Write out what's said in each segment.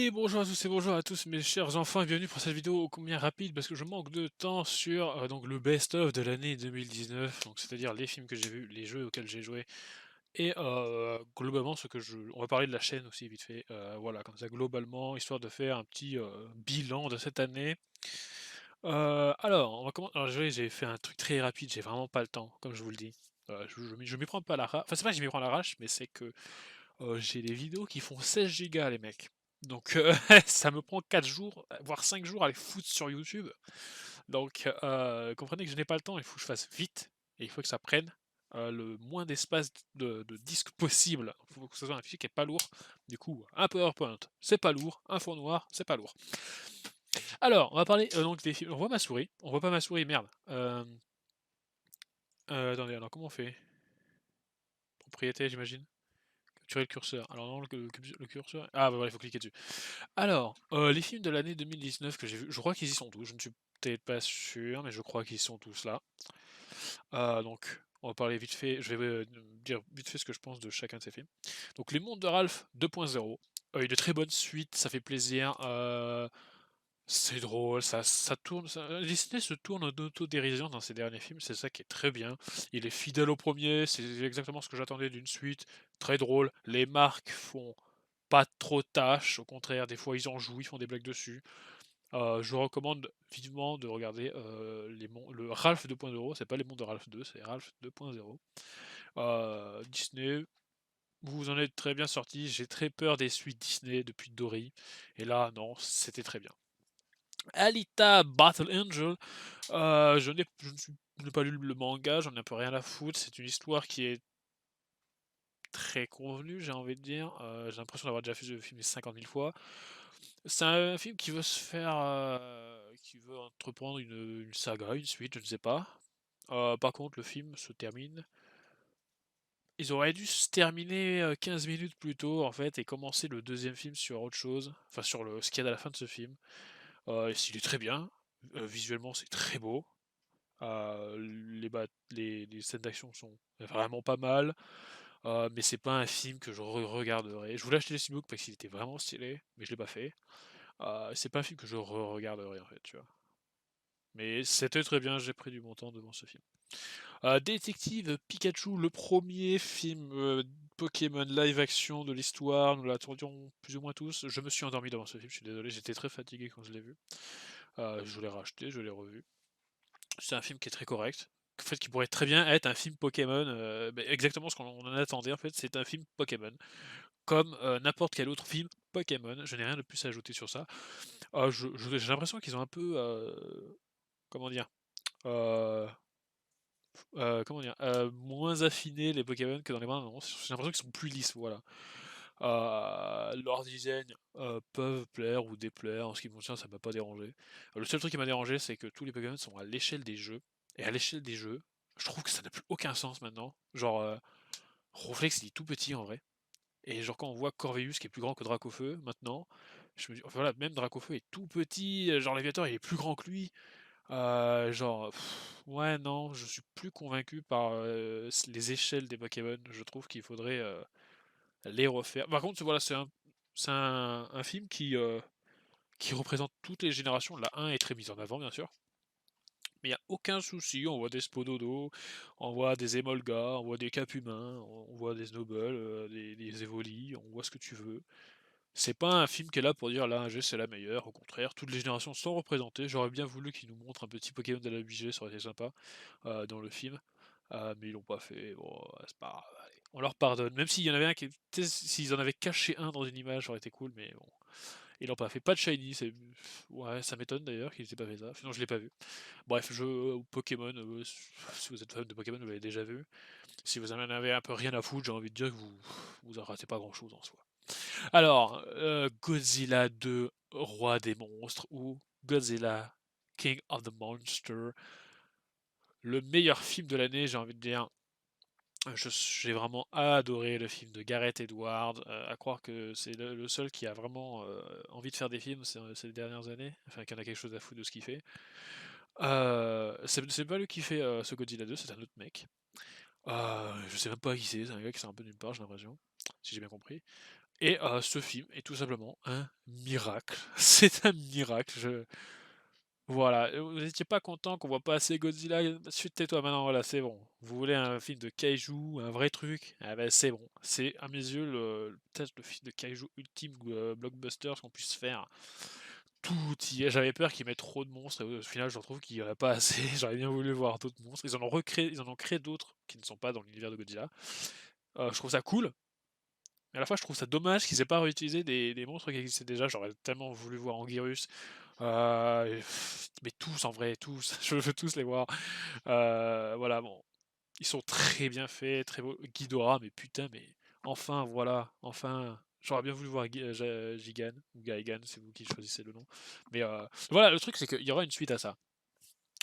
Et bonjour à tous et bonjour à tous mes chers enfants et bienvenue pour cette vidéo ô combien rapide parce que je manque de temps sur donc le best-of de l'année 2019, donc c'est-à-dire les films que j'ai vus, les jeux auxquels j'ai joué et globalement ce que je... On va parler de la chaîne aussi vite fait, voilà comme ça globalement, histoire de faire un petit bilan de cette année. Alors, on va commencer. Alors, j'ai fait un truc très rapide, j'ai vraiment pas le temps, comme je vous le dis. Je m'y prends pas à l'arrache. Enfin, c'est pas que je m'y prends à l'arrache, mais c'est que j'ai des vidéos qui font 16 gigas, les mecs. Donc, ça me prend 4 jours, voire 5 jours à les foutre sur YouTube. Donc, comprenez que je n'ai pas le temps, il faut que je fasse vite, et il faut que ça prenne le moins d'espace de disque possible. Il faut que ce soit un fichier qui est pas lourd. Du coup, un PowerPoint, c'est pas lourd. Un fond noir, c'est pas lourd. Alors, on va parler donc des films. On voit ma souris. On voit pas ma souris, merde. Attendez, alors comment on fait? Propriété, j'imagine. Capturer le curseur. Alors non, le curseur. Ah bah voilà, il faut cliquer dessus. Alors, les films de l'année 2019 que j'ai vus, je crois qu'ils y sont tous. Je ne suis peut-être pas sûr, mais je crois qu'ils sont tous là. Donc, on va parler vite fait. Je vais dire vite fait ce que je pense de chacun de ces films. Donc, Les Mondes de Ralph 2.0. Il y a de très bonnes suites, ça fait plaisir. C'est drôle, ça tourne. Disney se tourne en autodérision dans ses derniers films, c'est ça qui est très bien. Il est fidèle au premier, c'est exactement ce que j'attendais d'une suite. Très drôle. Les marques font pas trop tâche, au contraire, des fois ils en jouent, ils font des blagues dessus. Je recommande vivement de regarder le Ralph 2.0, c'est pas les mondes de Ralph 2, c'est Ralph 2.0. Disney, vous en êtes très bien sorti. J'ai très peur des suites Disney depuis Dory. Et là, non, c'était très bien. Alita Battle Angel, je n'ai pas lu le manga, j'en ai un peu rien à foutre. C'est une histoire qui est très convenue, j'ai envie de dire. J'ai l'impression d'avoir déjà vu le film 50 000 fois. C'est un film qui veut se faire, qui veut entreprendre une saga, une suite, je ne sais pas. Par contre, le film se termine. Ils auraient dû se terminer 15 minutes plus tôt, en fait, et commencer le deuxième film sur autre chose. Enfin, sur ce qu'il y a à la fin de ce film. Il est très bien. Visuellement, c'est très beau. Les scènes d'action sont vraiment pas mal. Mais c'est pas un film que je regarderai. Je voulais acheter le Steelbook parce qu'il était vraiment stylé, mais je l'ai pas fait. C'est pas un film que je regarderai en fait, tu vois. Mais c'était très bien, j'ai pris du bon temps devant ce film. Détective Pikachu, le premier film Pokémon live action de l'histoire, nous l'attendions plus ou moins tous. Je me suis endormi devant ce film, je suis désolé, j'étais très fatigué quand je l'ai vu. Je l'ai racheté, je l'ai revu. C'est un film qui est très correct. En fait, qui pourrait très bien être un film Pokémon, exactement ce qu'on en attendait en fait, c'est un film Pokémon. Comme n'importe quel autre film Pokémon, je n'ai rien de plus à ajouter sur ça. J'ai l'impression qu'ils ont un peu, comment dire, euh, moins affiné les Pokémon que dans les bandes annonces. J'ai l'impression qu'ils sont plus lisses, voilà. Leur design peuvent plaire ou déplaire, en ce qui me concerne, ça m'a pas dérangé. Le seul truc qui m'a dérangé, c'est que tous les Pokémon sont à l'échelle des jeux. Et à l'échelle des jeux, je trouve que ça n'a plus aucun sens maintenant. Genre, Ronflex, il est tout petit en vrai. Et genre, quand on voit Corvus qui est plus grand que Dracofeu maintenant, je me dis, enfin, voilà, même Dracofeu est tout petit, genre l'Aviator il est plus grand que lui. Ouais, non, je suis plus convaincu par les échelles des Pokémon. Je trouve qu'il faudrait les refaire. Par contre, voilà, un film qui représente toutes les générations. La 1 est très mise en avant, bien sûr. Mais il n'y a aucun souci. On voit des Spododo, on voit des Emolga, on voit des Capumains, on voit des Snowball, des Evoli, on voit ce que tu veux. C'est pas un film qui est là pour dire la 1G c'est la meilleure, au contraire, toutes les générations sont représentées. J'aurais bien voulu qu'ils nous montrent un petit Pokémon de la 8G, ça aurait été sympa dans le film. Mais ils l'ont pas fait, bon, c'est pas grave, allez, on leur pardonne. Même s'il y en avait un qui. S'ils en avaient caché un dans une image, ça aurait été cool, mais bon. Ils l'ont pas fait. Pas de Shiny, c'est. Ouais, ça m'étonne d'ailleurs qu'ils aient pas fait ça, sinon je l'ai pas vu. Bref, jeu Pokémon, si vous êtes fan de Pokémon, vous l'avez déjà vu. Si vous en avez un peu rien à foutre, j'ai envie de dire que vous en ratez pas grand chose en soi. Alors, Godzilla 2, Roi des monstres, ou Godzilla, King of the Monster, le meilleur film de l'année, j'ai envie de dire. J'ai vraiment adoré le film de Gareth Edwards, à croire que c'est le seul qui a vraiment envie de faire des films ces dernières années, enfin qui en a quelque chose à foutre de ce qu'il fait. C'est pas lui qui fait ce Godzilla 2, c'est un autre mec. Je sais même pas qui c'est un gars qui sort un peu nulle part, j'ai l'impression, si j'ai bien compris. Et ce film est tout simplement un miracle. C'est un miracle. Voilà, vous n'étiez pas content qu'on voit pas assez Godzilla, suite tais-toi maintenant, voilà, c'est bon. Vous voulez un film de kaiju, un vrai truc, ah ben c'est bon. C'est à mes yeux peut-être le film de kaiju ultime blockbuster qu'on puisse faire. Tout y est. J'avais peur qu'ils mettent trop de monstres, et au final je trouve qu'il n'y en a pas assez. J'aurais bien voulu voir d'autres monstres. Ils en ont créé d'autres qui ne sont pas dans l'univers de Godzilla. Je trouve ça cool, mais à la fois je trouve ça dommage qu'ils aient pas réutilisé des monstres qui existaient déjà. J'aurais tellement voulu voir Anguirus, mais tous en vrai, tous, je veux tous les voir. Voilà, bon, ils sont très bien faits, très beaux. Ghidorah, mais putain, mais enfin, voilà, enfin. J'aurais bien voulu voir Gigan, ou Gaigan, c'est vous qui choisissez le nom. Mais voilà, le truc c'est qu'il y aura une suite à ça.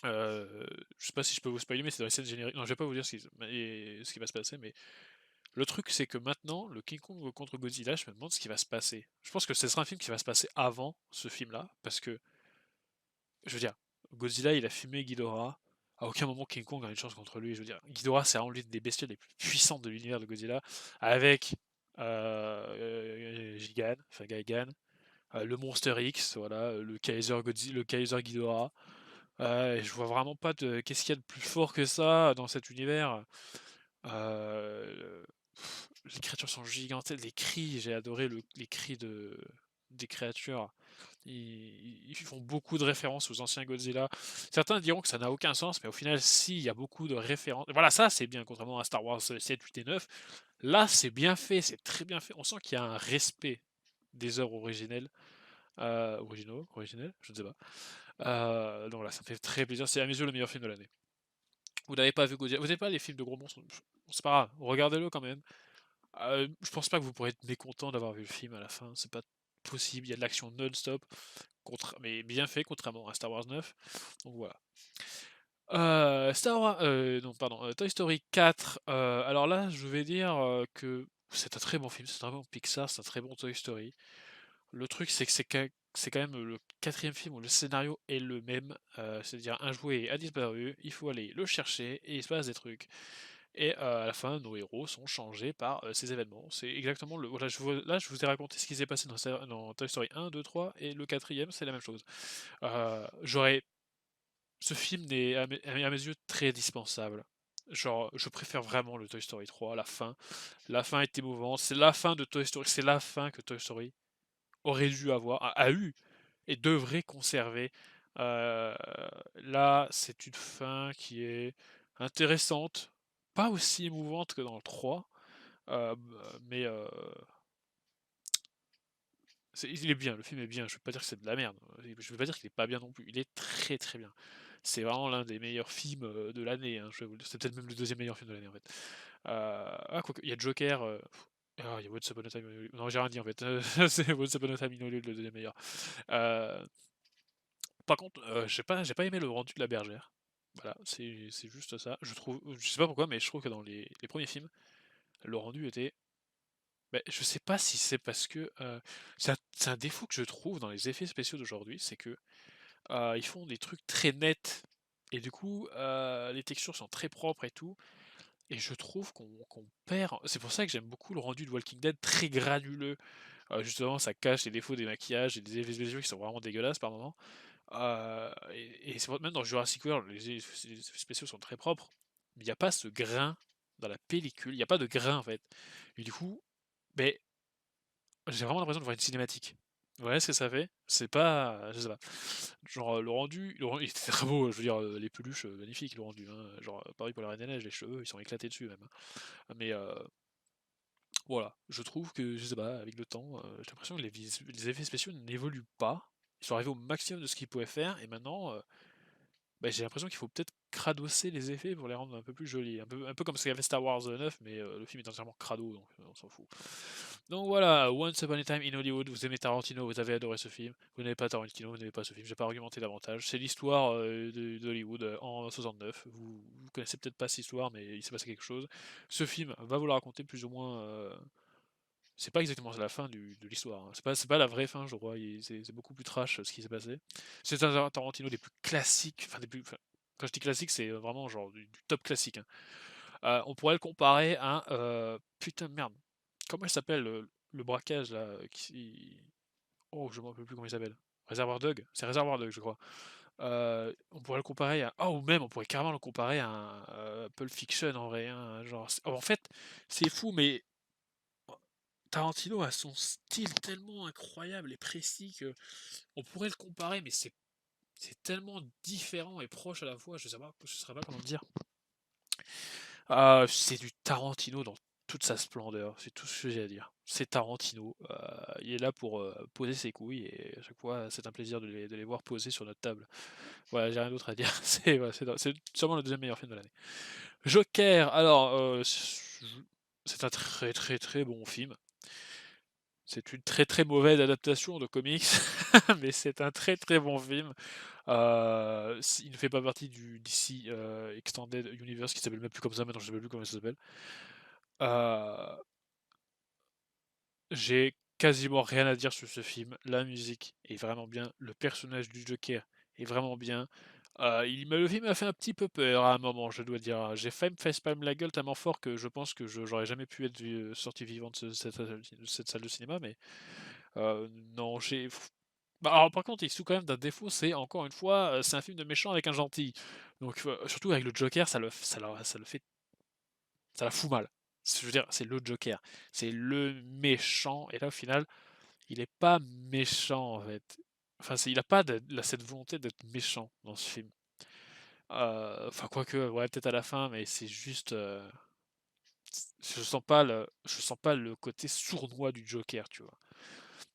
Je sais pas si je peux vous spoiler, mais c'est dans les scènes génériques. Non, je vais pas vous dire ce qui va se passer, mais le truc c'est que maintenant, le King Kong contre Godzilla, je me demande ce qui va se passer. Je pense que ce sera un film qui va se passer avant ce film-là, parce que je veux dire, Godzilla, il a fumé Ghidorah. À aucun moment King Kong a une chance contre lui. Je veux dire, Ghidorah, c'est vraiment l'une des bestioles les plus puissantes de l'univers de Godzilla, avec Gigan, enfin Gaigan, le Monster X, voilà, le Kaiser Ghidorah. Et je vois vraiment pas de qu'est-ce qu'il y a de plus fort que ça dans cet univers. Les créatures sont gigantesques, les cris, j'ai adoré les cris des créatures. Ils font beaucoup de références aux anciens Godzilla. Certains diront que ça n'a aucun sens, mais au final, si, il y a beaucoup de références. Voilà, ça c'est bien, contrairement à Star Wars 7, 8 et 9. Là, c'est bien fait, c'est très bien fait. On sent qu'il y a un respect des œuvres originelles. Originelles, je ne sais pas. Donc voilà, ça me fait très plaisir. C'est à mes yeux le meilleur film de l'année. Vous n'avez pas vu Godzilla, vous n'avez pas les films de gros monstres, c'est pas grave, regardez-le quand même. Je pense pas que vous pourrez être mécontent d'avoir vu le film à la fin, c'est pas possible, il y a de l'action non-stop, mais bien fait, contrairement à Star Wars 9. Donc voilà. Non, pardon, Toy Story 4. Alors là, je vais dire que c'est un très bon film, c'est un très bon Pixar, c'est un très bon Toy Story. Le truc, c'est que c'est quand même le quatrième film où le scénario est le même, c'est-à-dire un jouet a disparu, il faut aller le chercher et il se passe des trucs. Et à la fin, nos héros sont changés par ces événements. C'est exactement le. Voilà, là, je vous ai raconté ce qui s'est passé dans Toy Story 1, 2, 3, et le quatrième, c'est la même chose. J'aurais. Ce film est à mes yeux très dispensable. Genre, je préfère vraiment le Toy Story 3, la fin. La fin est émouvante. C'est la fin de Toy Story. C'est la fin que Toy Story aurait dû avoir, a eu et devrait conserver. Euh, Là, c'est une fin qui est intéressante, pas aussi émouvante que dans le 3, mais il est bien, le film est bien, je ne veux pas dire que c'est de la merde, je ne veux pas dire qu'il est pas bien non plus, il est très très bien. C'est vraiment l'un des meilleurs films de l'année, hein, c'est peut-être même le deuxième meilleur film de l'année en fait. Quoique, il y a Joker, il y a Once Upon a Time in Hollywood. Non, j'ai rien dit en fait. C'est Once Upon a Time in Hollywood le deuxième meilleur. Euh, Par contre, j'ai pas aimé le rendu de la bergère. Voilà, c'est juste ça. Je sais pas pourquoi, mais je trouve que dans les premiers films, le rendu était. Ben, je sais pas si c'est parce que c'est un défaut que je trouve dans les effets spéciaux d'aujourd'hui, c'est que ils font des trucs très nets et du coup les textures sont très propres et tout. Et je trouve qu'on perd. C'est pour ça que j'aime beaucoup le rendu de Walking Dead très granuleux. Justement, ça cache les défauts des maquillages et des effets spéciaux qui sont vraiment dégueulasses par moments. Et c'est même dans Jurassic World, les effets spéciaux sont très propres, mais il n'y a pas ce grain dans la pellicule, il n'y a pas de grain en fait. Et du coup, ben, j'ai vraiment l'impression de voir une cinématique. Ouais, ce que ça fait, c'est pas. Je sais pas. Genre, il était très beau, je veux dire, les peluches, magnifiques, le rendu. Hein. Genre, pareil pour la Reine des Neiges, les cheveux, ils sont éclatés dessus même. Hein. Mais voilà, je trouve que, je sais pas, avec le temps, j'ai l'impression que les effets spéciaux n'évoluent pas. Ils sont arrivés au maximum de ce qu'ils pouvaient faire, et maintenant, bah, j'ai l'impression qu'il faut peut-être cradosser les effets pour les rendre un peu plus jolis. Un peu comme ce qu'avait Star Wars 9, mais le film est entièrement crado, donc on s'en fout. Donc voilà, Once Upon a Time in Hollywood, vous aimez Tarantino, vous avez adoré ce film. Vous n'aimez pas Tarantino, vous n'aimez pas ce film, je vais pas argumenter davantage. C'est l'histoire d'Hollywood en 69. Vous connaissez peut-être pas cette histoire, mais il s'est passé quelque chose. Ce film va vous le raconter plus ou moins. C'est pas exactement la fin de l'histoire. Hein. C'est pas la vraie fin, je crois. C'est beaucoup plus trash ce qui s'est passé. C'est un Tarantino des plus classiques. Enfin, quand je dis classique, c'est vraiment genre du top classique. Hein. On pourrait le comparer à putain de merde. Comment il s'appelle le braquage là, oh, je me rappelle plus comment il s'appelle. Réservoir Dog? C'est Réservoir Dog, je crois. On pourrait le comparer à. Oh, ou même, on pourrait carrément le comparer à un Pulp Fiction en vrai, hein, genre, en fait, c'est fou, mais Tarantino a son style tellement incroyable et précis que on pourrait le comparer, mais c'est tellement différent et proche à la fois, je sais pas comment le dire. C'est du Tarantino dans toute sa splendeur, c'est tout ce que j'ai à dire. C'est Tarantino, il est là pour poser ses couilles et à chaque fois c'est un plaisir de les voir poser sur notre table. Voilà, j'ai rien d'autre à dire. C'est voilà, c'est sûrement le deuxième meilleur film de l'année. Joker, alors c'est un très très très bon film. C'est une très très mauvaise adaptation de comics, mais c'est un très très bon film. Il ne fait pas partie du DC Extended Universe qui s'appelle même plus comme ça maintenant, je ne sais même plus comment ça s'appelle. Euh, j'ai quasiment rien à dire sur ce film. La musique est vraiment bien, le personnage du Joker est vraiment bien. Le film m'a fait un petit peu peur à un moment, je dois dire. J'ai failli me facepalm la gueule tellement fort que je pense que j'aurais jamais pu être sorti vivant de cette salle de cinéma, mais euh, non, j'ai. Bah, alors, par contre, il souffre quand même d'un défaut, c'est encore une fois, c'est un film de méchant avec un gentil. Donc, surtout avec le Joker, ça le fait, ça la fout mal. Je veux dire, c'est le Joker, c'est le méchant, et là, au final, il est pas méchant en fait. Enfin, il a pas cette volonté d'être méchant dans ce film. Enfin, quoique, ouais, peut-être à la fin, mais c'est juste. Je sens pas le côté sournois du Joker, tu vois.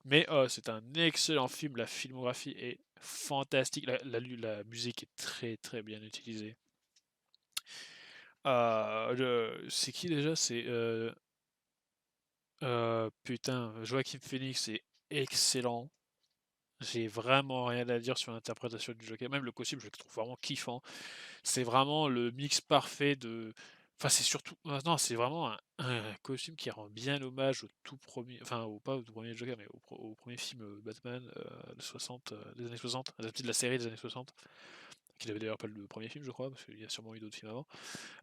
Mais c'est un excellent film, la filmographie est fantastique, la musique est très très bien utilisée. C'est qui déjà? C'est putain, Joaquin Phoenix est excellent. J'ai vraiment rien à dire sur l'interprétation du Joker. Même le costume, je le trouve vraiment kiffant. C'est vraiment le mix parfait de. Enfin, c'est surtout. Non, c'est vraiment un costume qui rend bien hommage au tout premier. Enfin, pas au tout premier Joker, mais au premier film Batman des années 60, adapté de la série des années 60. Qui n'avait d'ailleurs pas le premier film, je crois, parce qu'il y a sûrement eu d'autres films avant.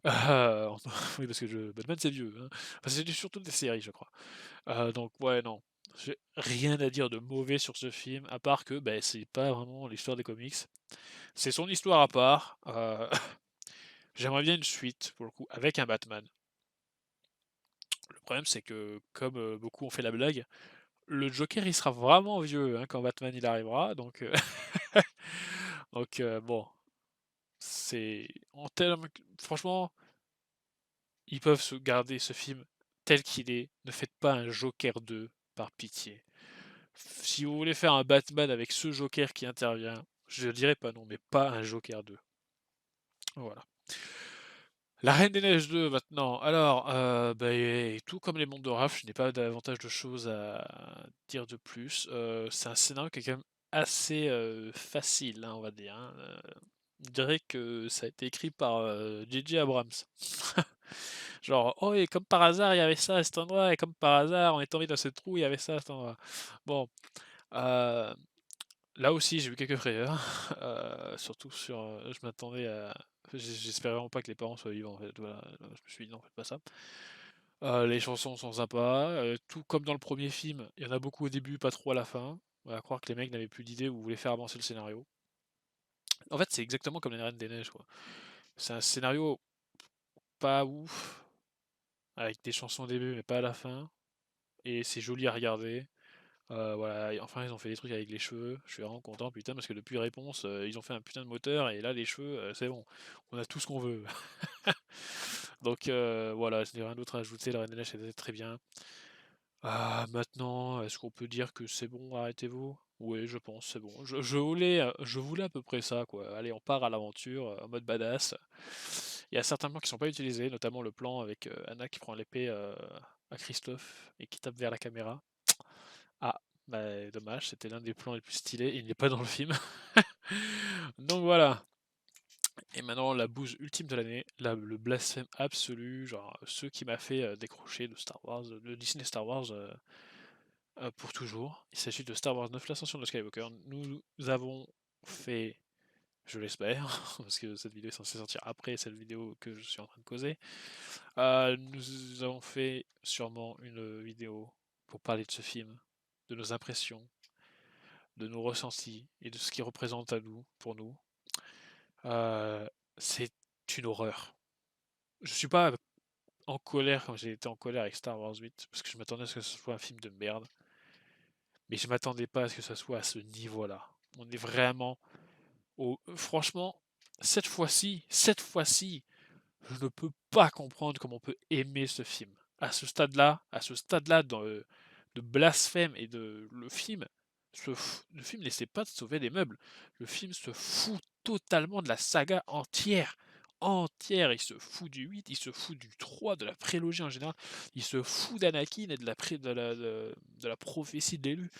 Euh, oui, parce que Batman c'est vieux, hein. Enfin, c'est surtout des séries, je crois. Donc, ouais, non. J'ai rien à dire de mauvais sur ce film, à part que ben, c'est pas vraiment l'histoire des comics. C'est son histoire à part. J'aimerais bien une suite, pour le coup, avec un Batman. Le problème, c'est que, comme beaucoup ont fait la blague, le Joker, il sera vraiment vieux hein, quand Batman il arrivera. Donc, bon, c'est. En termes. Franchement, ils peuvent se garder ce film tel qu'il est. Ne faites pas un Joker 2, par pitié. Si vous voulez faire un Batman avec ce Joker qui intervient, je dirais pas non, mais pas un Joker 2. Voilà. La Reine des Neiges 2 maintenant. Alors, bah, et tout comme les mondes de Raph, je n'ai pas davantage de choses à dire de plus. C'est un scénario qui est quand même assez facile, hein, on va dire, hein. On dirait que ça a été écrit par J.J. Abrams. Genre, oh, et comme par hasard, il y avait ça à cet endroit, et comme par hasard, on est tombé dans cette trou, il y avait ça à cet endroit. Bon, euh, là aussi, j'ai eu quelques frayeurs, surtout sur. Je m'attendais à. J'espérais vraiment pas que les parents soient vivants en fait. Voilà, je me suis dit non, faites pas ça. Les chansons sont sympas, tout comme dans le premier film, il y en a beaucoup au début, pas trop à la fin. On va croire que les mecs n'avaient plus d'idées ou voulaient faire avancer le scénario. En fait, c'est exactement comme les Reines des Neiges, quoi. C'est un scénario pas ouf, avec des chansons au début mais pas à la fin, et c'est joli à regarder. Voilà, et enfin ils ont fait des trucs avec les cheveux, je suis vraiment content putain parce que depuis Réponse, ils ont fait un putain de moteur et là les cheveux, c'est bon, on a tout ce qu'on veut. Donc voilà, je n'ai rien d'autre à ajouter, la Reine des Neiges c'était très bien. Ah maintenant, est-ce qu'on peut dire que c'est bon, arrêtez-vous? Oui, je pense, c'est bon. Je voulais à peu près ça, quoi. Allez, on part à l'aventure, en mode badass. Il y a certains plans qui sont pas utilisés, notamment le plan avec Anna qui prend l'épée à Christophe et qui tape vers la caméra. Ah, bah dommage, c'était l'un des plans les plus stylés, il n'est pas dans le film. Donc voilà. Et maintenant, la bouse ultime de l'année, le blasphème absolu, genre ce qui m'a fait décrocher de Star Wars, de Disney Star Wars pour toujours. Il s'agit de Star Wars 9, l'ascension de Skywalker. Nous avons fait, je l'espère, parce que cette vidéo est censée sortir après cette vidéo que je suis en train de causer, nous avons fait sûrement une vidéo pour parler de ce film, de nos impressions, de nos ressentis et de ce qu'il représente à nous, pour nous, euh, c'est une horreur. Je suis pas en colère comme j'ai été en colère avec Star Wars 8, parce que je m'attendais à ce que ce soit un film de merde, mais je m'attendais pas à ce que ça soit à ce niveau-là. On est vraiment franchement, cette fois-ci, je ne peux pas comprendre comment on peut aimer ce film. À ce stade-là, de blasphème et le film n'essaie pas de sauver des meubles. Le film se fout totalement de la saga entière. Entière, il se fout du 8, il se fout du 3, de la prélogie en général, il se fout d'Anakin et de la prophétie de l'élu,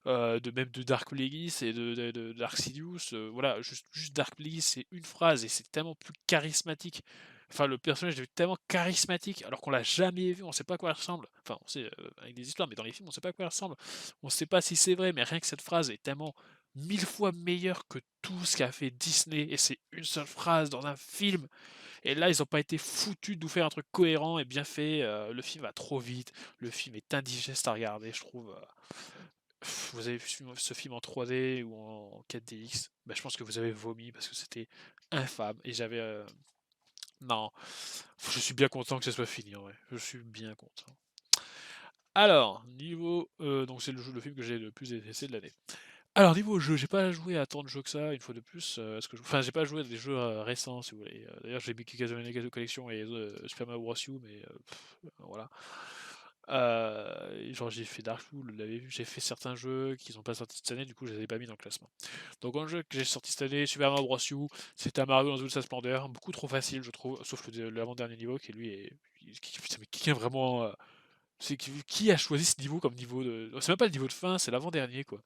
de même de Dark Plagueis et de Dark Sidious. Voilà, juste Dark Plagueis, c'est une phrase et c'est tellement plus charismatique. Enfin, le personnage est tellement charismatique alors qu'on l'a jamais vu, on sait pas à quoi il ressemble. Enfin, on sait avec des histoires, mais dans les films, on sait pas à quoi il ressemble. On sait pas si c'est vrai, mais rien que cette phrase est tellement 1000 fois meilleure que tout ce qu'a fait Disney et c'est une seule phrase dans un film. Et là, ils ont pas été foutus de nous faire un truc cohérent et bien fait. Le film va trop vite, le film est indigeste à regarder, je trouve. Vous avez vu ce film en 3D ou en 4DX, bah, je pense que vous avez vomi parce que c'était infâme. Et j'avais. Non, je suis bien content que ce soit fini, en vrai. Je suis bien content. Alors, niveau. Donc, c'est le film que j'ai le plus détesté de l'année. Alors, niveau jeu, j'ai pas joué à tant de jeux que ça, une fois de plus. Enfin, j'ai pas joué à des jeux récents, si vous voulez. D'ailleurs, j'ai mis Castlevania Collection et Super Mario Bros. U, mais voilà. Genre, j'ai fait Dark Souls, vous l'avez vu, j'ai fait certains jeux qui sont pas sortis cette année, du coup, je les ai pas mis dans le classement. Donc, un jeu que j'ai sorti cette année, Super Mario Bros. U, c'est un Mario dans toute sa splendeur, beaucoup trop facile, je trouve, sauf l'avant-dernier niveau qui, lui, est. Putain, mais qui est vraiment. Qui a choisi ce niveau comme niveau de. C'est même pas le niveau de fin, c'est l'avant-dernier, quoi.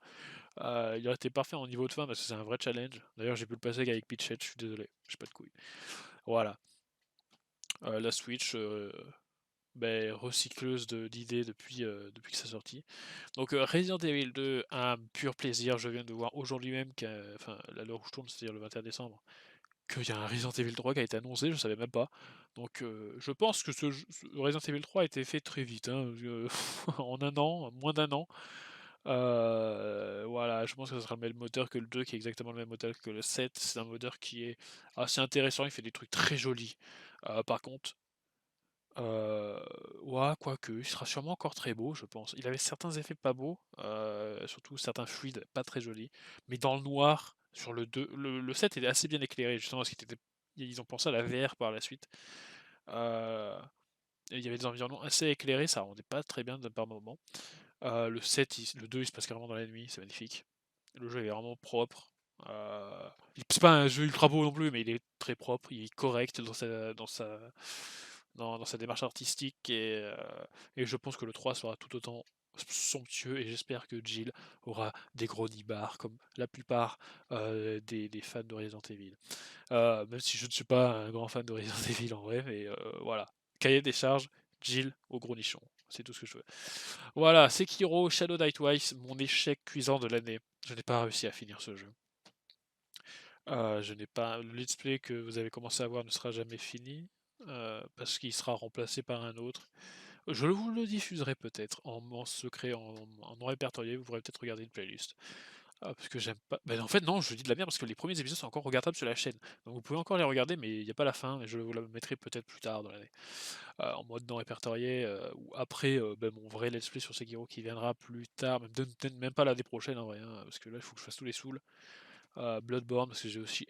Il aurait été parfait en niveau de fin parce que c'est un vrai challenge. D'ailleurs, j'ai pu le passer avec Pitchette, je suis désolé, j'ai pas de couilles. Voilà. La Switch, recycleuse d'idées depuis que sa sortie. Donc Resident Evil 2, un pur plaisir. Je viens de voir aujourd'hui même, enfin à l'heure où je tourne, c'est-à-dire le 21 décembre, qu'il y a un Resident Evil 3 qui a été annoncé, je savais même pas. Donc je pense que ce Resident Evil 3 a été fait très vite, hein, en un an, moins d'un an. Voilà, je pense que ce sera le même moteur que le 2, qui est exactement le même moteur que le 7. C'est un moteur qui est assez intéressant, il fait des trucs très jolis. Par contre, euh, ouais, quoique, il sera sûrement encore très beau, je pense. Il avait certains effets pas beaux, surtout certains fluides pas très jolis. Mais dans le noir, sur le 2, le 7 était assez bien éclairé, justement, parce ils ont pensé à la VR par la suite. Euh, et il y avait des environnements assez éclairés, ça rendait pas très bien par moment. Le 7, le 2, il se passe carrément dans la nuit, c'est magnifique. Le jeu est vraiment propre. C'est pas un jeu ultra beau non plus, mais il est très propre, il est correct dans sa démarche artistique et je pense que le 3 sera tout autant somptueux et j'espère que Jill aura des gros nibards comme la plupart des fans de Resident Evil. Même si je ne suis pas un grand fan de Resident Evil en vrai, mais voilà. Cahier des charges, Jill au gros nichon. C'est tout ce que je veux. Voilà, Sekiro, Shadow Die Twice, mon échec cuisant de l'année. Je n'ai pas réussi à finir ce jeu. Je n'ai pas. Le let's play que vous avez commencé à voir ne sera jamais fini, parce qu'il sera remplacé par un autre. Je vous le diffuserai peut-être en secret, en non répertorié. Vous pourrez peut-être regarder une playlist. Parce que j'aime pas. Ben, en fait, non, je dis de la merde parce que les premiers épisodes sont encore regardables sur la chaîne. Donc vous pouvez encore les regarder, mais il n'y a pas la fin. Et je vous la mettrai peut-être plus tard dans l'année. En mode non répertorié. Ou après mon vrai let's play sur Sekiro qui viendra plus tard. Peut-être même pas l'année prochaine en vrai. Parce que là, il faut que je fasse tous les souls. Bloodborne, parce que j'ai aussi.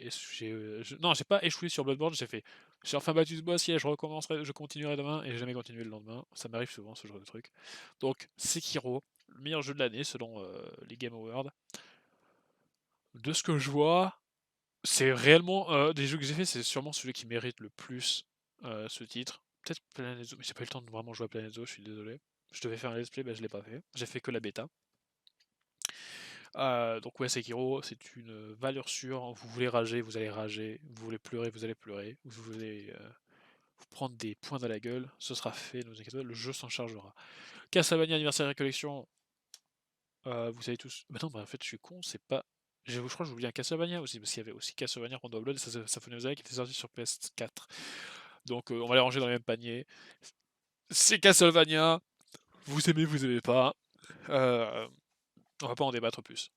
Non, j'ai pas échoué sur Bloodborne, j'ai fait. J'ai enfin battu ce boss, je recommencerai, je continuerai demain, et j'ai jamais continué le lendemain. Ça m'arrive souvent, ce genre de truc. Donc, Sekiro, le meilleur jeu de l'année selon les Game Awards. De ce que je vois, c'est réellement. Des jeux que j'ai fait, c'est sûrement celui qui mérite le plus ce titre. Peut-être Planet Zoo, mais j'ai pas eu le temps de vraiment jouer à Planet Zoo, je suis désolé. Je devais faire un let's play, je l'ai pas fait. J'ai fait que la bêta. Donc ouais, Sekiro, c'est une valeur sûre. Vous voulez rager, vous allez rager. Vous voulez pleurer, vous allez pleurer. Vous voulez vous prendre des points dans la gueule, ce sera fait, ne vous inquiétez pas, le jeu s'en chargera. Castlevania Anniversary Collection, vous savez tous. Bah non, en fait, je suis con, c'est pas. Je crois que j'ai oublié un Castlevania aussi, parce qu'il y avait aussi Castlevania Rondo of Blood et Symphony of the Night qui était sorti sur PS4. Donc on va les ranger dans le même panier. C'est Castlevania, vous aimez pas. Euh, on va pas en débattre plus.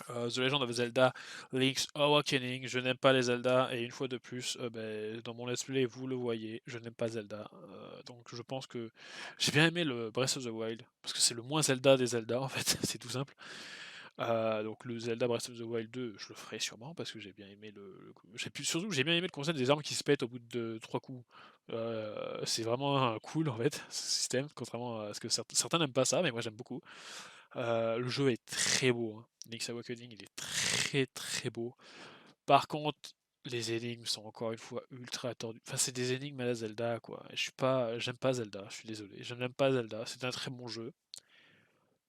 The Legend of Zelda Link's Awakening, je n'aime pas les Zelda, et une fois de plus, ben, dans mon let's play, vous le voyez, je n'aime pas Zelda. Donc je pense que j'ai bien aimé le Breath of the Wild, parce que c'est le moins Zelda des Zelda en fait, c'est tout simple. Donc le Zelda Breath of the Wild 2, je le ferai sûrement, parce que j'ai bien aimé surtout j'ai bien aimé le concept des armes qui se pètent au bout de 3 coups. C'est vraiment cool en fait, ce système, contrairement à ce que certains n'aiment pas ça, mais moi j'aime beaucoup. Le jeu est très beau, hein. Link's Awakening, il est très très beau. Par contre, les énigmes sont encore une fois ultra attendues. Enfin, c'est des énigmes à la Zelda, quoi. J'aime pas Zelda, je suis désolé. Je n'aime pas Zelda. C'est un très bon jeu.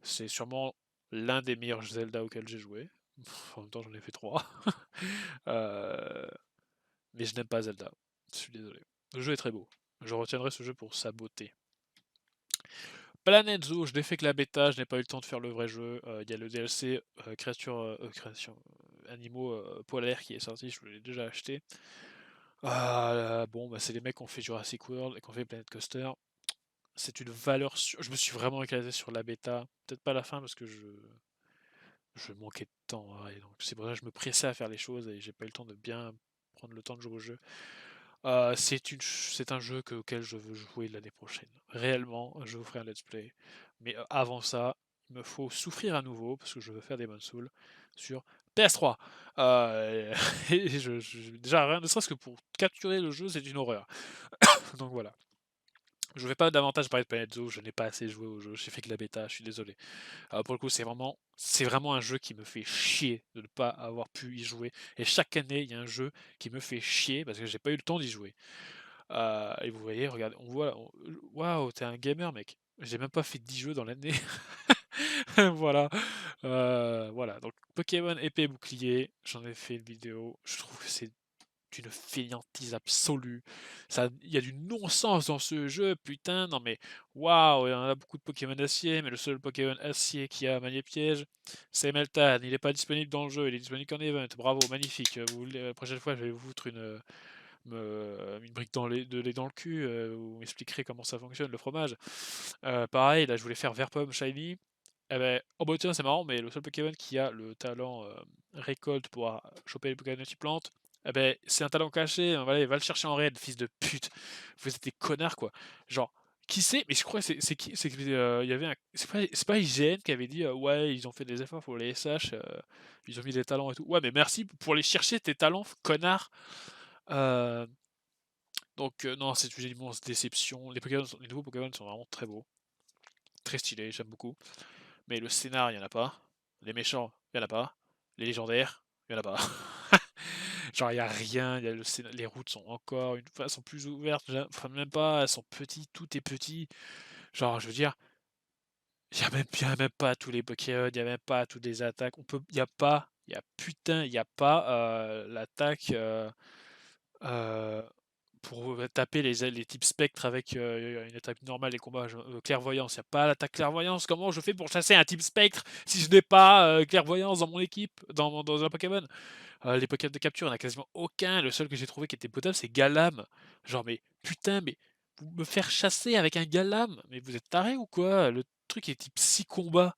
C'est sûrement l'un des meilleurs Zelda auxquels j'ai joué. En même temps, j'en ai fait 3. Euh, mais je n'aime pas Zelda. Je suis désolé. Le jeu est très beau. Je retiendrai ce jeu pour sa beauté. Planet Zoo, je n'ai fait que la bêta, je n'ai pas eu le temps de faire le vrai jeu. Il y a le DLC animaux polaires qui est sorti, je l'ai déjà acheté. Bon, bah, c'est les mecs qui ont fait Jurassic World et qui ont fait Planet Coaster. C'est une valeur sûre. Je me suis vraiment éclaté sur la bêta. Peut-être pas la fin parce que je manquais de temps, hein, et donc c'est pour ça que je me pressais à faire les choses et j'ai pas eu le temps de bien prendre le temps de jouer au jeu. C'est un jeu auquel je veux jouer l'année prochaine. Réellement, je vous ferai un let's play. Mais avant ça, il me faut souffrir à nouveau parce que je veux faire des Souls sur PS3. Et déjà, rien ne serait-ce que pour capturer le jeu, c'est une horreur. Donc voilà. Je vais pas davantage parler de Planet Zoo, je n'ai pas assez joué au jeu, j'ai fait que la bêta, je suis désolé. Pour le coup, c'est vraiment un jeu qui me fait chier de ne pas avoir pu y jouer. Et chaque année, il y a un jeu qui me fait chier parce que j'ai pas eu le temps d'y jouer. Et vous voyez, regardez, on voit, waouh, t'es un gamer, mec. J'ai même pas fait 10 jeux dans l'année. Voilà. Voilà. Donc, Pokémon épée bouclier, j'en ai fait une vidéo. Je trouve que c'est une fainéantise absolue. Il y a du non-sens dans ce jeu, putain. Non mais, waouh, il y en a beaucoup de Pokémon acier, mais le seul Pokémon acier qui a manié piège, c'est Meltan. Il n'est pas disponible dans le jeu, il est disponible qu'en event. Bravo, magnifique. La prochaine fois, je vais vous foutre une brique de lait dans le cul, vous m'expliquerez comment ça fonctionne, le fromage. Pareil, là, je voulais faire vert pomme shiny. Eh ben, oh bah tiens, c'est marrant, mais le seul Pokémon qui a le talent récolte pour choper les Pokémon qui plantent, eh ben, c'est un talent caché. Hein, voilà, va le chercher en raid, fils de pute. Vous êtes des connards, quoi. Genre, qui sait? Mais je crois que c'est qui? C'est que il y avait un. C'est pas IGN qui avait dit ouais, ils ont fait des efforts pour les SH, ils ont mis des talents et tout. Ouais, mais merci pour les chercher, tes talents, connard. Euh, non, c'est une immense déception. Les nouveaux Pokémon sont vraiment très beaux, très stylés, j'aime beaucoup. Mais le scénar, il n'y en a pas. Les méchants, il n'y en a pas. Les légendaires, il n'y en a pas. Genre, il n'y a rien. Les routes sont encore une fois, sont plus ouvertes. Enfin, même pas, elles sont petites, tout est petit. Genre, je veux dire, y a même pas tous les Pokémon, il n'y a même pas toutes les attaques. Il n'y a pas, il n'y a pas l'attaque. Euh, pour taper les types spectres avec une attaque normale et combats clairvoyance. Il n'y a pas l'attaque clairvoyance. Comment je fais pour chasser un type spectre si je n'ai pas clairvoyance dans mon équipe, dans un Pokémon? Les Pokémon de capture, il n'y en a quasiment aucun. Le seul que j'ai trouvé qui était potable, c'est Galam. Genre, mais putain, mais vous me faire chasser avec un Galam? Mais vous êtes taré ou quoi? Le truc est type 6 combats.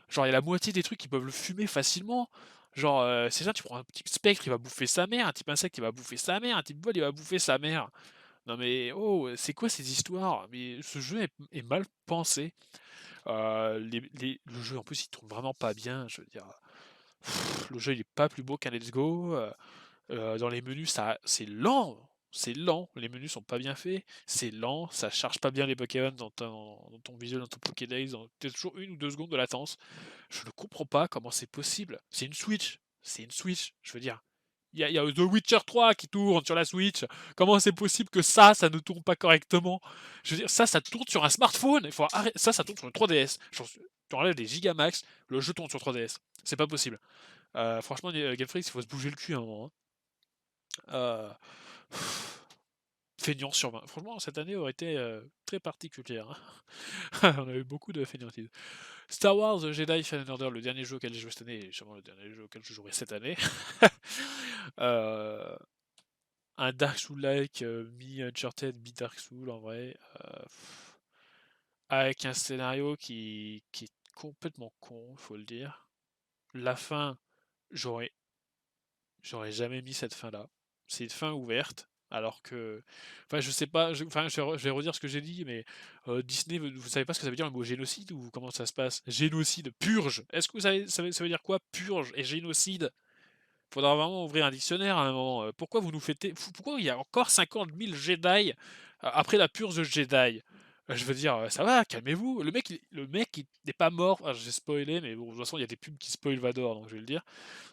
Genre, il y a la moitié des trucs qui peuvent le fumer facilement. Genre, c'est ça, tu prends un type spectre, il va bouffer sa mère, un type insecte, il va bouffer sa mère, un type vol, il va bouffer sa mère. Non mais, oh, c'est quoi ces histoires? Mais ce jeu est mal pensé. Le jeu, en plus, il tourne vraiment pas bien. Je veux dire, le jeu, il est pas plus beau qu'un Let's Go. Dans les menus, c'est lent. C'est lent, les menus sont pas bien faits, c'est lent, ça charge pas bien les Pokémon dans ton visuel, dans ton Pokédex, t'as toujours 1 ou 2 secondes de latence. Je ne comprends pas comment c'est possible. C'est une Switch. C'est une Switch. Je veux dire, il y a The Witcher 3 qui tourne sur la Switch. Comment c'est possible que ça ne tourne pas correctement? Je veux dire, ça tourne sur un smartphone. Il faut arrêter. Ça tourne sur une 3DS. Tu enlèves des gigamax, le jeu tourne sur 3DS. C'est pas possible. Franchement, Game Freak, il faut se bouger le cul à un moment, hein. Feignant sur 20. Franchement, cette année aurait été très particulière, hein. On a eu beaucoup de feignantises. Star Wars Jedi Fallen Order, le dernier jeu auquel j'ai joué cette année, et sûrement le dernier jeu auquel je jouerai cette année. Euh, un Dark Souls-like, mi-Uncharted, mi-Dark Souls en vrai. avec un scénario qui est complètement con, faut le dire. La fin, j'aurais j'aurais jamais mis cette fin-là. C'est une fin ouverte, alors que, enfin, je sais pas, enfin, je vais redire ce que j'ai dit, mais Disney, vous savez pas ce que ça veut dire le mot génocide ou comment ça se passe? Génocide, purge. Est-ce que vous savez, ça veut dire quoi, purge et génocide? Faudra vraiment ouvrir un dictionnaire à un moment. Pourquoi vous nous faites, pourquoi il y a encore 50 000 Jedi après la purge de Jedi? Je veux dire, ça va, calmez-vous. Le mec, il n'est pas mort. Enfin, j'ai spoilé, mais bon, de toute façon, il y a des pubs qui spoilent Vador, donc je vais le dire.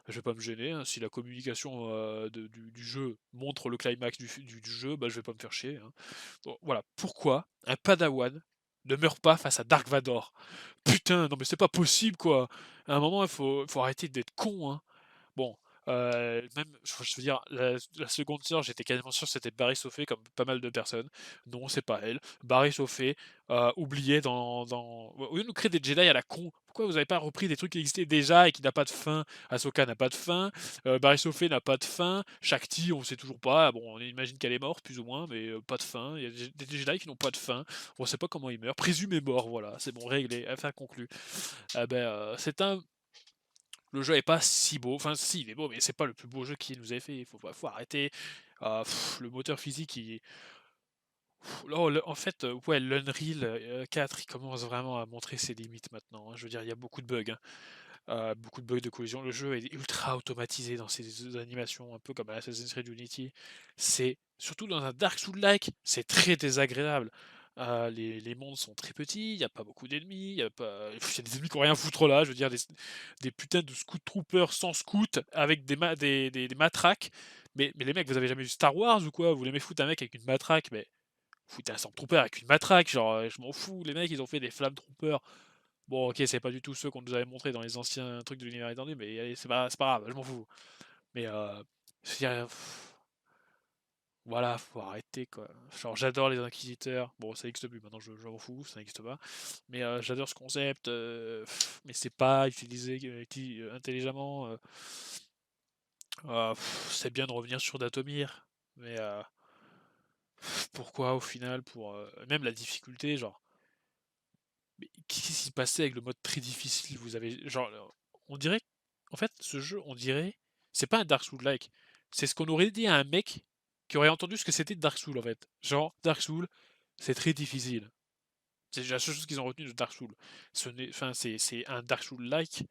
Je vais pas me gêner, hein. Si la communication du jeu montre le climax du jeu, bah, je vais pas me faire chier, hein. Bon, voilà. Pourquoi un Padawan ne meurt pas face à Dark Vador? Putain, non mais c'est pas possible quoi. À un moment, faut arrêter d'être con, hein. Bon, même, je veux dire, la seconde sœur, j'étais quasiment sûr que c'était Barry Sofé, comme pas mal de personnes. Non, c'est pas elle. Barry Sofé, oublié au lieu de nous créer des Jedi à la con, pourquoi vous avez pas repris des trucs qui existaient déjà et qui n'a pas de fin? Ahsoka n'a pas de fin, Barry Sofé n'a pas de fin, Shakti, on sait toujours pas. Bon, on imagine qu'elle est morte, plus ou moins, mais pas de fin. Il y a des Jedi qui n'ont pas de fin. On sait pas comment ils meurent. Présumé mort, voilà, c'est bon, réglé, affaire conclue. Ah ben, le jeu est pas si beau, enfin si il est beau, mais c'est pas le plus beau jeu qu'il nous ait fait. Faut arrêter. Le moteur physique, en fait, ouais, l'Unreal 4, il commence vraiment à montrer ses limites maintenant, hein. Je veux dire, il y a beaucoup de bugs de collision. Le jeu est ultra automatisé dans ses animations, un peu comme Assassin's Creed Unity. C'est surtout dans un Dark Souls-like, c'est très désagréable. Les mondes sont très petits, il n'y a pas beaucoup d'ennemis, il y a des ennemis qui n'ont rien à foutre là, je veux dire, des putains de scout troopers sans scout avec des matraques. Mais les mecs, vous avez jamais vu Star Wars ou quoi? Vous les foutre un mec avec une matraque, mais foutez un Stormtrooper avec une matraque, genre, je m'en fous, les mecs, ils ont fait des Flamme Troopers. Bon, ok, c'est pas du tout ceux qu'on nous avait montré dans les anciens trucs de l'univers étendu, mais allez, c'est pas grave, je m'en fous. Mais je veux dire, voilà, faut arrêter quoi. Genre, j'adore les Inquisiteurs. Bon, ça n'existe plus maintenant, je m'en fous, ça n'existe pas. Mais j'adore ce concept, mais c'est pas utilisé intelligemment. C'est bien de revenir sur Datomir, mais pourquoi au final pour même la difficulté, genre. Mais qu'est-ce qui s'est passé avec le mode très difficile? Vous avez genre on dirait en fait ce jeu on dirait c'est pas un Dark Souls-like. C'est ce qu'on aurait dit à un mec qui aurait entendu ce que c'était Dark Souls en fait. Genre Dark Souls, c'est très difficile. C'est la seule chose qu'ils ont retenu de Dark Souls. Enfin c'est un Dark Souls-like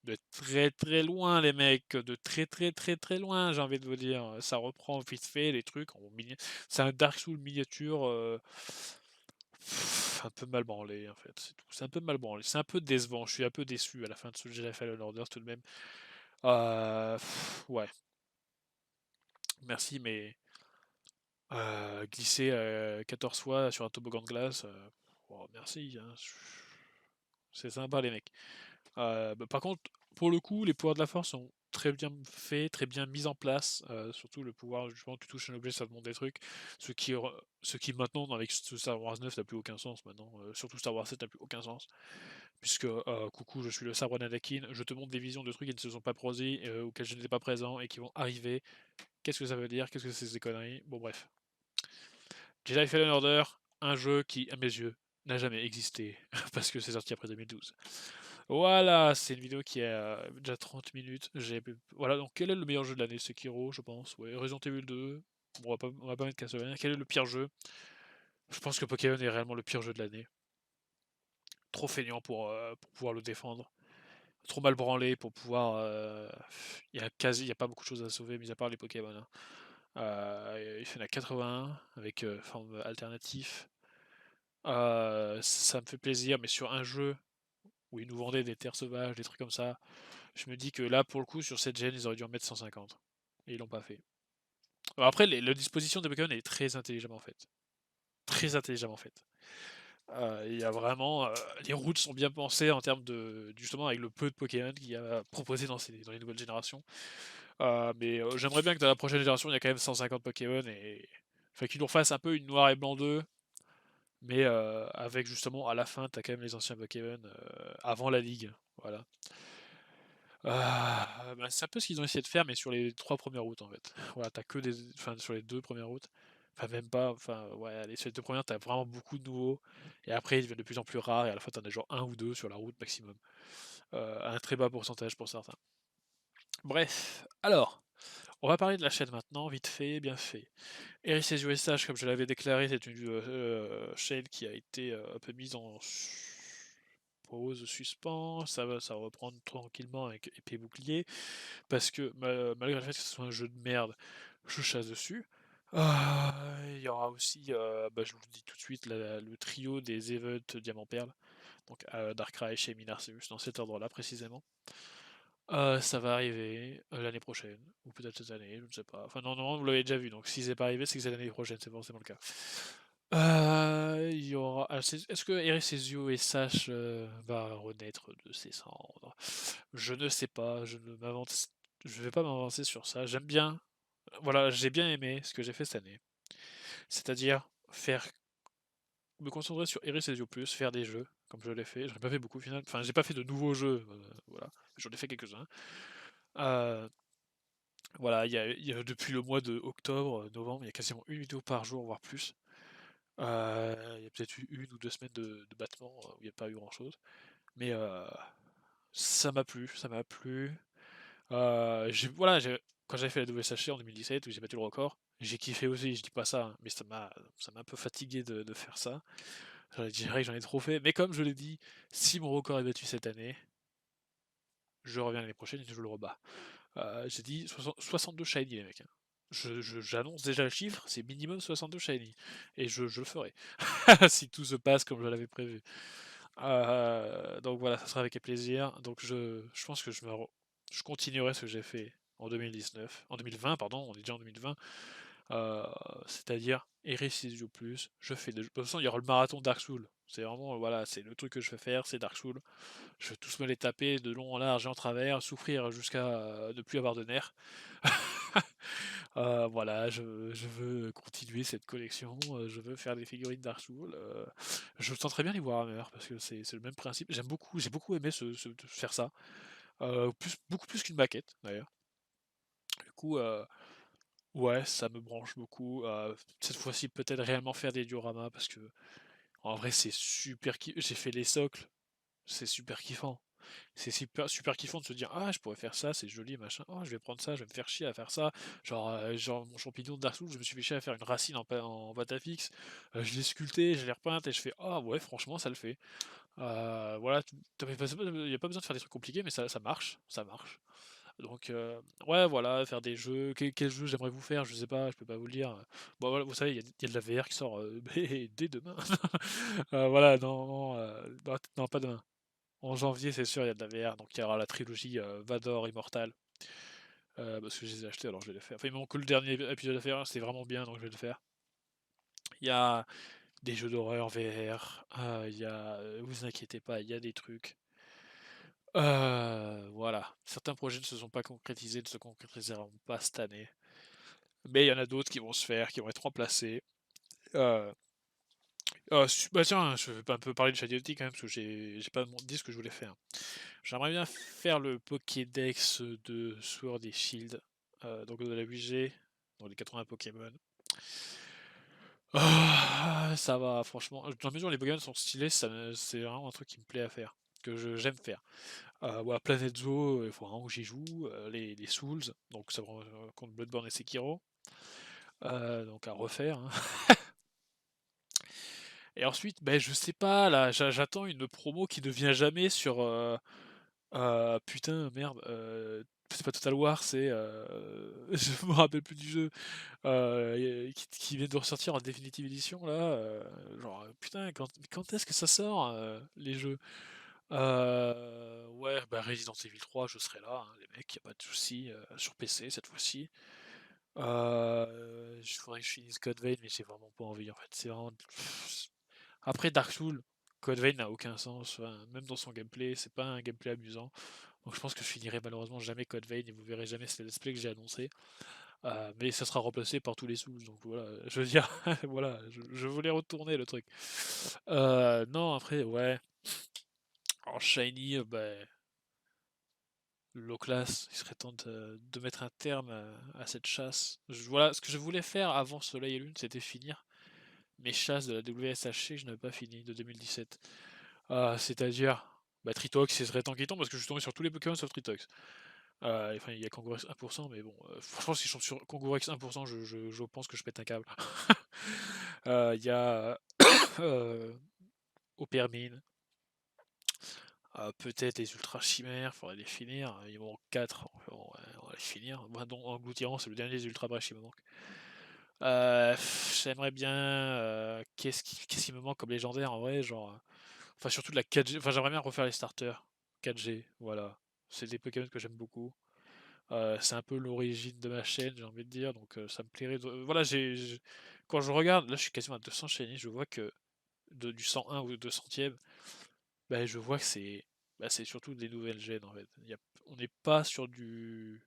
de très très loin les mecs, de très très très très loin, j'ai envie de vous dire. Ça reprend vite fait les trucs c'est un Dark Souls miniature un peu mal branlé en fait, c'est tout. C'est un peu mal branlé, c'est un peu décevant, je suis un peu déçu à la fin de ce Jedi Fallen Order tout de même. Ouais, merci, mais glisser 14 fois sur un toboggan de glace, oh, merci, hein. C'est sympa les mecs. Par contre, pour le coup, les pouvoirs de la force sont très bien faits, très bien mis en place. Surtout le pouvoir, justement, tu touches un objet, ça te montre des trucs. Ce qui maintenant, avec ce Star Wars 9, n'a plus aucun sens maintenant. Surtout Star Wars 7 n'a plus aucun sens. Puisque, coucou, je suis le sabre d'Anakin, je te montre des visions de trucs qui ne se sont pas produits, auxquels je n'étais pas présent et qui vont arriver. Qu'est-ce que ça veut dire? Qu'est-ce que c'est ces conneries? Bon, bref. Jedi Fallen Order, un jeu qui, à mes yeux, n'a jamais existé. Parce que c'est sorti après 2012. Voilà, c'est une vidéo qui a déjà 30 minutes. Voilà, donc quel est le meilleur jeu de l'année? Sekiro, je pense. Ouais, Resident Evil 2. Bon, on va pas mettre Castlevania. Quel est le pire jeu? Je pense que Pokémon est réellement le pire jeu de l'année. Trop feignant pour pouvoir le défendre. Trop mal branlé pour pouvoir. Il y a pas beaucoup de choses à sauver, mis à part les Pokémon, hein. Il y en a 81 avec forme alternative. Ça me fait plaisir, mais sur un jeu où ils nous vendaient des terres sauvages, des trucs comme ça, je me dis que là, pour le coup, sur cette gêne, ils auraient dû en mettre 150. Et ils l'ont pas fait. Alors après, la disposition des Pokémon est très intelligemment faite. Très intelligemment faite. Il y a vraiment. Les routes sont bien pensées en termes de. Justement, avec le peu de Pokémon qu'il y a proposé dans les nouvelles générations. Mais j'aimerais bien que dans la prochaine génération, il y a quand même 150 Pokémon et. Enfin, qu'ils nous refassent un peu une noir et blanc 2, mais avec justement à la fin, t'as quand même les anciens Pokémon avant la ligue. Voilà. C'est un peu ce qu'ils ont essayé de faire, mais sur les trois premières routes en fait. Voilà, t'as que des. Enfin, sur les deux premières routes. Enfin, même pas. Enfin, ouais, les deux premières, t'as vraiment beaucoup de nouveaux. Et après, ils deviennent de plus en plus rares. Et à la fin, t'en as genre un ou deux sur la route maximum. À un très bas pourcentage pour certains. Bref, alors, on va parler de la chaîne maintenant, vite fait, bien fait. Eric et USH, comme je l'avais déclaré, c'est une chaîne qui a été un peu mise en pause, suspens. Ça va reprendre tranquillement avec épée bouclier. Parce que malgré le fait que ce soit un jeu de merde, je chasse dessus. Il y aura aussi, je vous le dis tout de suite, le trio des events Diamant Perle. Donc Darkrai chez Minarceus, dans cet ordre-là précisément. Ça va arriver l'année prochaine, ou peut-être cette année, je ne sais pas. Enfin, non, non, vous l'avez déjà vu, donc si c'est pas arrivé, c'est que c'est l'année prochaine, c'est forcément le cas. Il y aura. Alors, est-ce que Ericesio et Sash va renaître de ses cendres? Je ne sais pas, je vais pas m'avancer sur ça. J'aime bien, voilà, j'ai bien aimé ce que j'ai fait cette année. C'est-à-dire me concentrer sur Ericesio Plus, faire des jeux, comme je l'ai fait. J'en ai pas fait beaucoup au final. Enfin, j'ai pas fait de nouveaux jeux, voilà. J'en ai fait quelques-uns. Euh, Voilà, depuis le mois de octobre, novembre, il y a quasiment une vidéo par jour, voire plus. Il y a peut-être eu une ou deux semaines de battement où il n'y a pas eu grand-chose. Mais ça m'a plu, ça m'a plu. Voilà, quand j'avais fait la WSHC en 2017 où j'ai battu le record, j'ai kiffé aussi, je dis pas ça, hein, mais ça m'a un peu fatigué de faire ça. Je dirais que j'en ai trop fait, mais comme je l'ai dit, si mon record est battu cette année, je reviens l'année prochaine et je le rebats. J'ai dit 62 shiny les mecs, hein. J'annonce déjà le chiffre, c'est minimum 62 shiny. Et je le ferai. Si tout se passe comme je l'avais prévu. Donc voilà, ça sera avec plaisir. Donc je pense que je continuerai ce que j'ai fait en 2019. En 2020, pardon, on est déjà en 2020. Euh, C'est-à-dire Erecisio Plus. De toute façon, il y aura le marathon Dark Souls. C'est vraiment, voilà, c'est le truc que je vais faire, c'est Dark Souls. Je vais tous me les taper de long en large et en travers, souffrir jusqu'à ne plus avoir de nerfs. Voilà, je veux continuer cette collection, je veux faire des figurines Dark Souls. Je sens très bien les Warhammer parce que c'est le même principe. J'ai beaucoup aimé faire ça. Beaucoup plus qu'une maquette d'ailleurs. Du coup, ouais, ça me branche beaucoup. Cette fois-ci, peut-être réellement faire des dioramas parce que en vrai, c'est super. J'ai fait les socles, c'est super kiffant. C'est super, super kiffant de se dire ah je pourrais faire ça, c'est joli machin. Oh je vais prendre ça, je vais me faire chier à faire ça. Genre mon champignon de Dark Souls, je me suis fait chier à faire une racine en pâte à fixe. Je l'ai sculpté, je l'ai repeinte et je fais ah ouais franchement ça le fait. Voilà, il n'y a pas besoin de faire des trucs compliqués mais ça marche, ça marche. Donc ouais voilà, faire des jeux. Quel jeu j'aimerais vous faire? Je sais pas, je peux pas vous le dire. Bon voilà, vous savez, il y a de la VR qui sort dès demain. Voilà, non, non, non, pas demain. En janvier, c'est sûr, il y a de la VR, donc il y aura la trilogie Vador Immortal. Parce que je les ai achetés, alors je vais les faire. Enfin, il manque que le dernier épisode à faire, c'était vraiment bien, donc je vais le faire. Il y a des jeux d'horreur VR, vous inquiétez pas, il y a des trucs. Voilà. Certains projets ne se sont pas concrétisés, ne se concrétiseront pas cette année. Mais il y en a d'autres qui vont se faire, qui vont être remplacés. Euh, Bah tiens, je vais un peu parler de Shadow quand même, parce que j'ai pas dit ce que je voulais faire. J'aimerais bien faire le Pokédex de Sword et Shield, donc de la 8G, dans les 80 Pokémon. Ça va, franchement. Dans la mesure où les Pokémon sont stylés, c'est vraiment un truc qui me plaît à faire, j'aime faire. Voilà, Planet Zoo, il faut vraiment que j'y joue. Les Souls, donc ça va contre Bloodborne et Sekiro, donc à refaire, hein. Et ensuite, ben je sais pas, là, j'attends une promo qui ne vient jamais sur. Putain, merde. C'est pas Total War, c'est. Je me rappelle plus du jeu. Qui vient de ressortir en définitive édition, là. Putain, quand est-ce que ça sort, les jeux? Ouais, bah Resident Evil 3, je serai là, hein, les mecs, y a pas de souci. Sur PC cette fois-ci. Il faudrait que je finisse Code Vein, mais j'ai vraiment pas envie, en fait. C'est vraiment. Après Dark Souls, Code Vein n'a aucun sens. Enfin, même dans son gameplay, c'est pas un gameplay amusant. Donc je pense que je finirai malheureusement jamais Code Vein et vous verrez jamais ce let's play que j'ai annoncé. Mais ça sera remplacé par tous les sous. Donc voilà, je veux dire, voilà, je voulais retourner le truc. Non, après, ouais. En Shiny, ben, low class, il serait temps de mettre un terme à cette chasse. Voilà, ce que je voulais faire avant Soleil et Lune, c'était finir mes chasses de la WSHC que je n'avais pas fini de 2017. C'est-à-dire, bah, Tritox, ce serait temps qu'il tombe parce que je suis tombé sur tous les Pokémon sauf Tritox. Enfin, il y a Kangourex 1%, mais bon, franchement, si je tombe sur Kangourex 1%, je pense que je pète un câble. Il y a euh, Opermine, peut-être les Ultra Chimères, faudrait les finir. Il m'en manque 4, on va les finir. Moi, donc, Engloutirant, c'est le dernier des Ultra Brèches qui me manque. J'aimerais bien. Qu'est-ce qui me manque comme légendaire en vrai, genre. Enfin, surtout de la 4G. Enfin, j'aimerais bien refaire les starters 4G, voilà. C'est des Pokémon que j'aime beaucoup. C'est un peu l'origine de ma chaîne, j'ai envie de dire, donc ça me plairait. Voilà, quand je regarde, là je suis quasiment à 200 shiny, je vois que du 101 ou 200e, bah, je vois que c'est surtout des nouvelles gènes en fait. On n'est pas sur de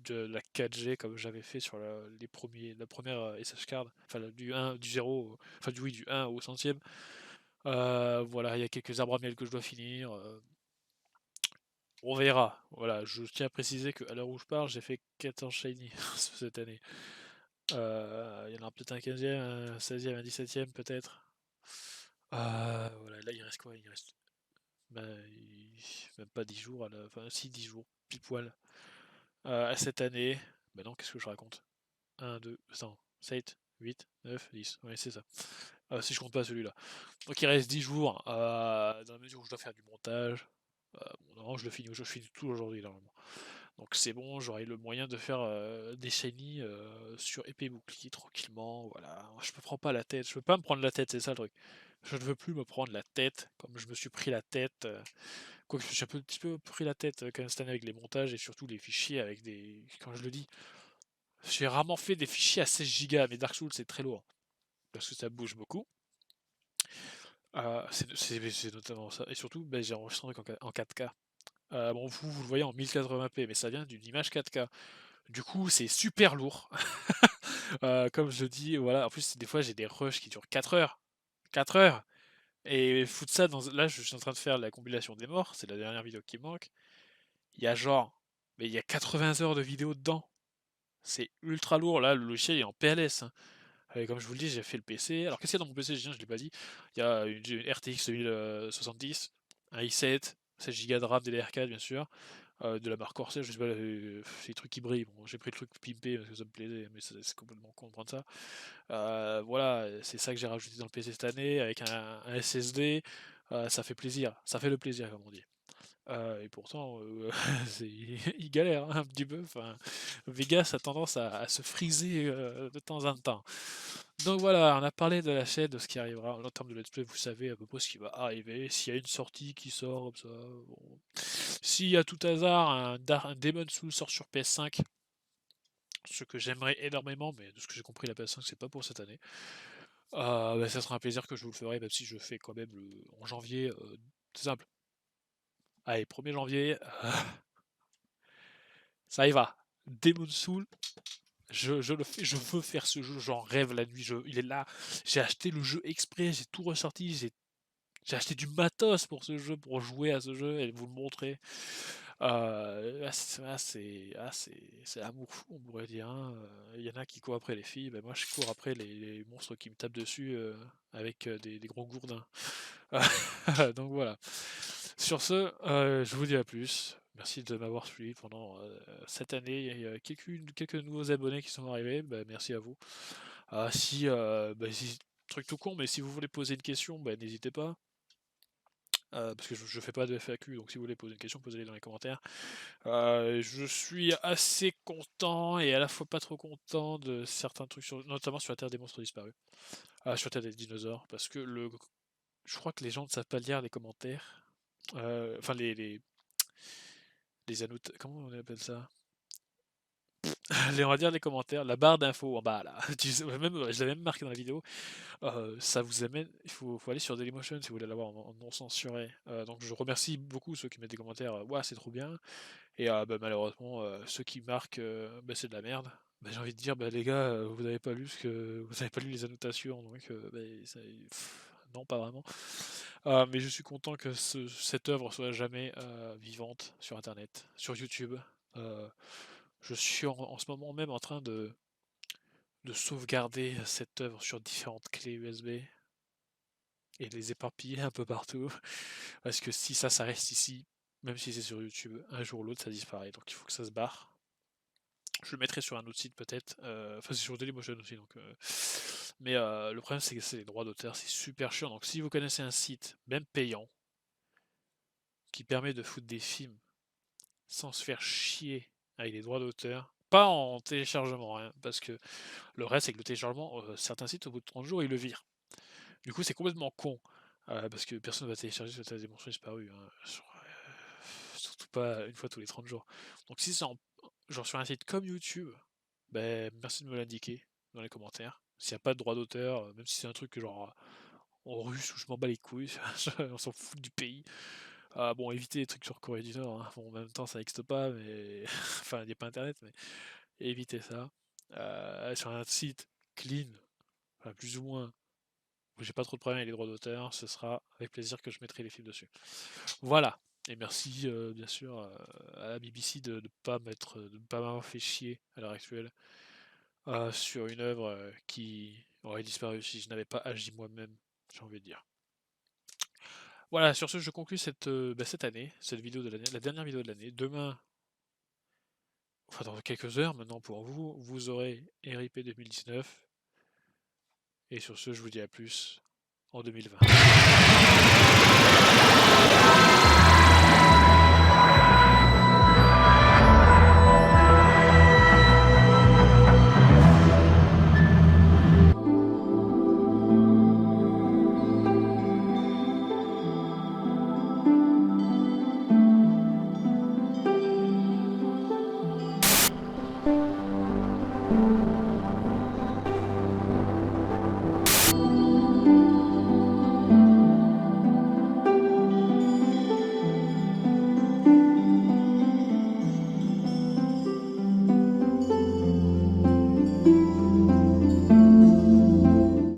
la 4G comme j'avais fait sur la première SH card, enfin du 1, du 0, enfin du oui, du 1 au centième. Voilà, il y a quelques arbres à miel que je dois finir. On verra. Voilà, je tiens à préciser qu'à l'heure où je parle, j'ai fait 14 shiny cette année. Il y en aura peut-être un 15e, un 16e, un 17e peut-être. Voilà, là il reste quoi? Il reste bah, même pas 10 jours, enfin si 10 jours, pile poil. À cette année, bah non, qu'est-ce que je raconte? 1, 2, attends, 7, 8, 9, 10, ouais c'est ça. Si je compte pas celui-là. Donc il reste 10 jours, dans la mesure où je dois faire du montage. Bon, normalement je finis tout aujourd'hui normalement. Donc c'est bon, j'aurai le moyen de faire des shiny sur épée bouclier tranquillement. Voilà, je me prends pas la tête, je veux pas me prendre la tête, c'est ça le truc. Je ne veux plus me prendre la tête comme je me suis pris la tête. Quoique je me suis un petit peu pris la tête quand même cette année avec les montages et surtout les fichiers avec des. Quand je le dis, j'ai rarement fait des fichiers à 16 Go, mais Dark Souls c'est très lourd parce que ça bouge beaucoup. C'est notamment ça. Et surtout, ben, j'ai enregistré en 4K. Bon, vous le voyez en 1080p, mais ça vient d'une image 4K. Du coup, c'est super lourd. Comme je dis, voilà. En plus, des fois, j'ai des rushs qui durent 4 heures. 4 heures. Et foutre ça dans. Là, je suis en train de faire la compilation des morts. C'est la dernière vidéo qui me manque. Il y a genre. Mais il y a 80 heures de vidéo dedans. C'est ultra lourd. Là, le logiciel est en PLS, hein. Comme je vous le dis, j'ai fait le PC. Alors, qu'est-ce qu'il y a dans mon PC? Je l'ai pas dit. Il y a une RTX 2070, un i7, 16 Go de RAM DDR4, bien sûr. De la marque Corsair, je sais pas, ces trucs qui brillent. Bon, j'ai pris le truc pimpé parce que ça me plaisait, mais c'est complètement con de prendre ça. Voilà, c'est ça que j'ai rajouté dans le PC cette année avec un SSD. Ça fait plaisir, ça fait le plaisir, comme on dit. Et pourtant, il galère hein, un petit peu. Enfin, Vegas a tendance à se friser de temps en temps. Donc voilà, on a parlé de la chaîne, de ce qui arrivera. En termes de let's play, vous savez à peu près ce qui va arriver. S'il y a une sortie qui sort comme ça. Bon. S'il y a tout hasard, un Demon's Souls sort sur PS5, ce que j'aimerais énormément, mais de ce que j'ai compris, la PS5 c'est pas pour cette année. Bah, ça sera un plaisir que je vous le ferai, même si je fais quand même en janvier. C'est simple. Allez, 1er janvier, ça y va. Demon's Souls, je le fais, je veux faire ce jeu, j'en rêve la nuit, il est là. J'ai acheté le jeu exprès, j'ai tout ressorti, j'ai acheté du matos pour ce jeu, pour jouer à ce jeu et vous le montrer. C'est l'amour fou, on pourrait dire, hein. Il y en a qui courent après les filles, ben moi je cours après les monstres qui me tapent dessus avec des gros gourdins. Donc voilà. Sur ce, je vous dis à plus. Merci de m'avoir suivi pendant cette année. Il y a quelques nouveaux abonnés qui sont arrivés. Bah, merci à vous. Truc tout con, mais si vous voulez poser une question, bah, n'hésitez pas. Parce que je fais pas de FAQ, donc si vous voulez poser une question, posez-les dans les commentaires. Je suis assez content et à la fois pas trop content de certains trucs, notamment sur la Terre des monstres disparus. Sur la Terre des dinosaures, parce que je crois que les gens ne savent pas lire les commentaires. Enfin, les annotations. Comment on appelle ça? On va dire les commentaires, la barre d'infos en bas là. Je l'avais même marqué dans la vidéo. Ça vous amène. Il faut aller sur Dailymotion si vous voulez l'avoir en non censuré. Donc je remercie beaucoup ceux qui mettent des commentaires. Ouah, c'est trop bien. Et bah, malheureusement, ceux qui marquent, bah, c'est de la merde. Bah, j'ai envie de dire, bah, les gars, vous n'avez pas lu les annotations, donc bah, non, pas vraiment. Mais je suis content que cette œuvre soit jamais vivante sur Internet, sur YouTube. Euh, je suis en ce moment même en train de sauvegarder cette œuvre sur différentes clés USB et de les éparpiller un peu partout. Parce que si ça reste ici, même si c'est sur YouTube, un jour ou l'autre ça disparaît. Donc il faut que ça se barre. Je le mettrai sur un autre site peut-être. Enfin, c'est sur Dailymotion aussi. Donc, mais le problème, c'est que c'est les droits d'auteur, c'est super chiant. Donc, si vous connaissez un site, même payant, qui permet de foutre des films sans se faire chier avec les droits d'auteur, pas en téléchargement, hein, parce que le reste, c'est que le téléchargement, certains sites, au bout de 30 jours, ils le virent. Du coup, c'est complètement con. Parce que personne ne va télécharger cette dimension disparue. Hein, surtout pas une fois tous les 30 jours. Donc, si c'est genre sur un site comme YouTube, ben, merci de me l'indiquer dans les commentaires. S'il n'y a pas de droit d'auteur, même si c'est un truc que genre en russe où je m'en bats les couilles, on s'en fout du pays. Bon, évitez les trucs sur Corée du Nord. Hein. Bon, en même temps, ça n'existe pas, mais enfin, il n'y a pas internet, mais évitez ça. Sur un site clean, enfin, plus ou moins, où j'ai pas trop de problèmes avec les droits d'auteur, ce sera avec plaisir que je mettrai les films dessus. Voilà. Et merci bien sûr à la BBC de ne pas m'avoir fait chier à l'heure actuelle sur une œuvre qui aurait disparu si je n'avais pas agi moi-même, j'ai envie de dire. Voilà, sur ce, je conclus cette année, cette vidéo de l'année, la dernière vidéo de l'année. Demain, enfin dans quelques heures maintenant pour vous, vous aurez RIP 2019. Et sur ce, je vous dis à plus en 2020.